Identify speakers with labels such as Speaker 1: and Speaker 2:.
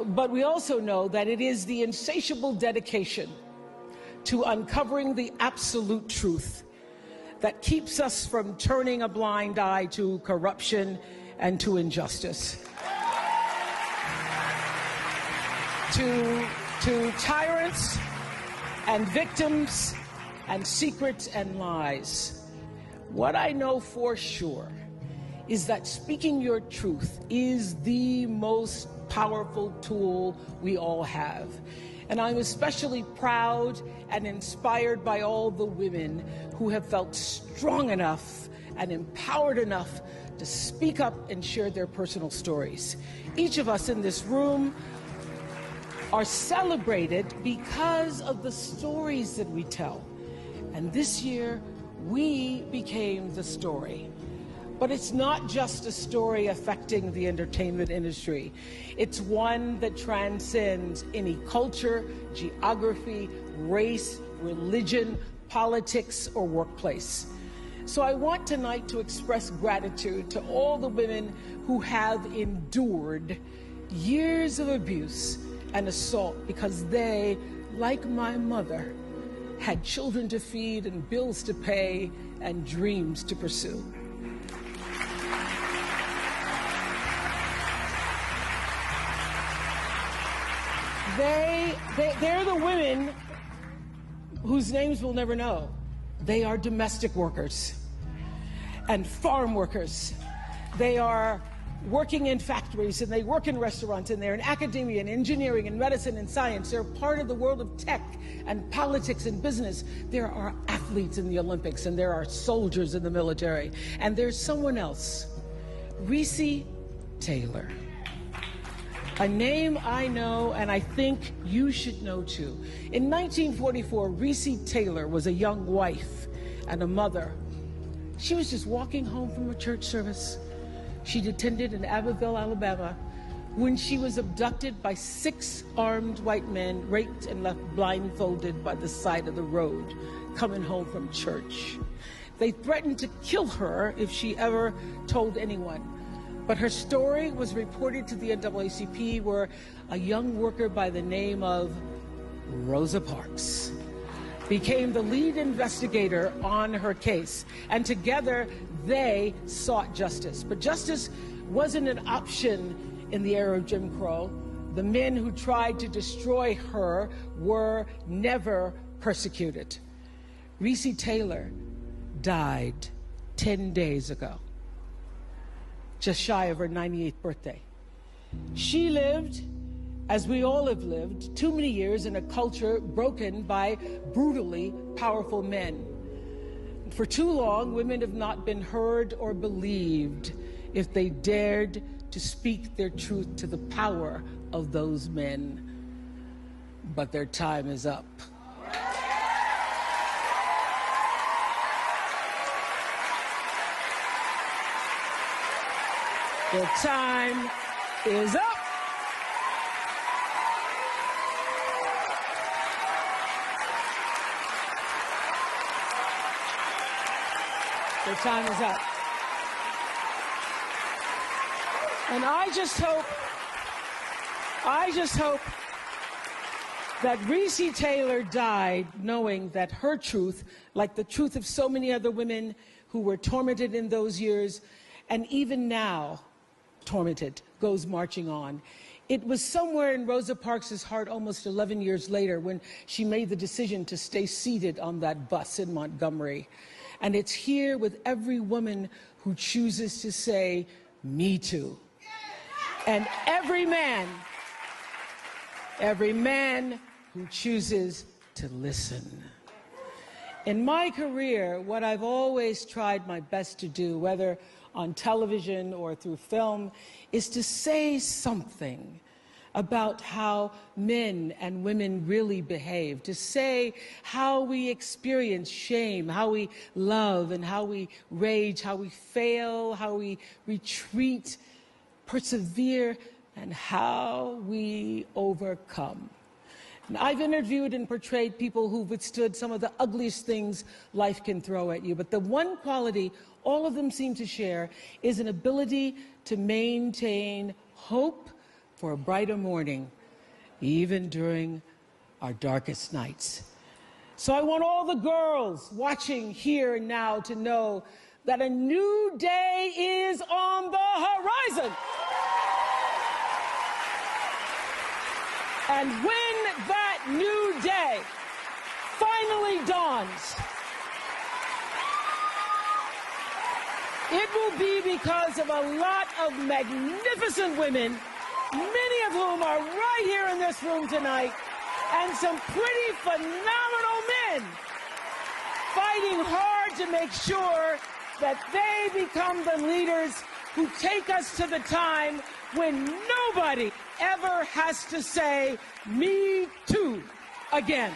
Speaker 1: But we also know that it is the insatiable dedication to uncovering the absolute truth that keeps us from turning a blind eye to corruption and to injustice, to tyrants and victims and secrets and lies. What I know for sure is that speaking your truth is the most powerful tool we all have. And I'm especially proud and inspired by all the women who have felt strong enough and empowered enough to speak up and share their personal stories. Each of us in this room are celebrated because of the stories that we tell. And this year, we became the story. But it's not just a story affecting the entertainment industry. It's one that transcends any culture, geography, race, religion, politics, or workplace. So I want tonight to express gratitude to all the women who have endured years of abuse and assault because they, like my mother, had children to feed and bills to pay and dreams to pursue. They're the women whose names we'll never know. They are domestic workers and farm workers. They are working in factories, and they work in restaurants, and they're in academia and engineering and medicine and science. They're part of the world of tech and politics and business. There are athletes in the Olympics, and there are soldiers in the military. And there's someone else, Recy Taylor. A name I know, and I think you should know too. In 1944, Recy Taylor was a young wife and a mother. She was just walking home from a church service she'd attended in Abbeville, Alabama, when she was abducted by 6 armed white men, raped and left blindfolded by the side of the road, coming home from church. They threatened to kill her if she ever told anyone. But her story was reported to the NAACP, where a young worker by the name of Rosa Parks became the lead investigator on her case. And together, they sought justice. But justice wasn't an option in the era of Jim Crow. The men who tried to destroy her were never persecuted. Recy Taylor died 10 days ago, just shy of her 98th birthday. She lived, as we all have lived, too many years in a culture broken by brutally powerful men. For too long, women have not been heard or believed if they dared to speak their truth to the power of those men. But their time is up. Their time is up. Their time is up. And I just hope that Recy Taylor died knowing that her truth, like the truth of so many other women who were tormented in those years, and even now tormented, goes marching on. It was somewhere in Rosa Parks' heart almost 11 years later when she made the decision to stay seated on that bus in Montgomery. And it's here with every woman who chooses to say, "Me too." And every man who chooses to listen. In my career, what I've always tried my best to do, whether on television or through film, is to say something about how men and women really behave, to say how we experience shame, how we love and how we rage, how we fail, how we retreat, persevere, and how we overcome. And I've interviewed and portrayed people who've withstood some of the ugliest things life can throw at you. But the one quality all of them seem to share is an ability to maintain hope for a brighter morning. even during our darkest nights. So I want all the girls watching here and now to know that a new day is on the horizon. And when that new day finally dawns, it will be because of a lot of magnificent women, many of whom are right here in this room tonight, and some pretty phenomenal men fighting hard to make sure that they become the leaders who take us to the time when nobody ever has to say, "Me too," again.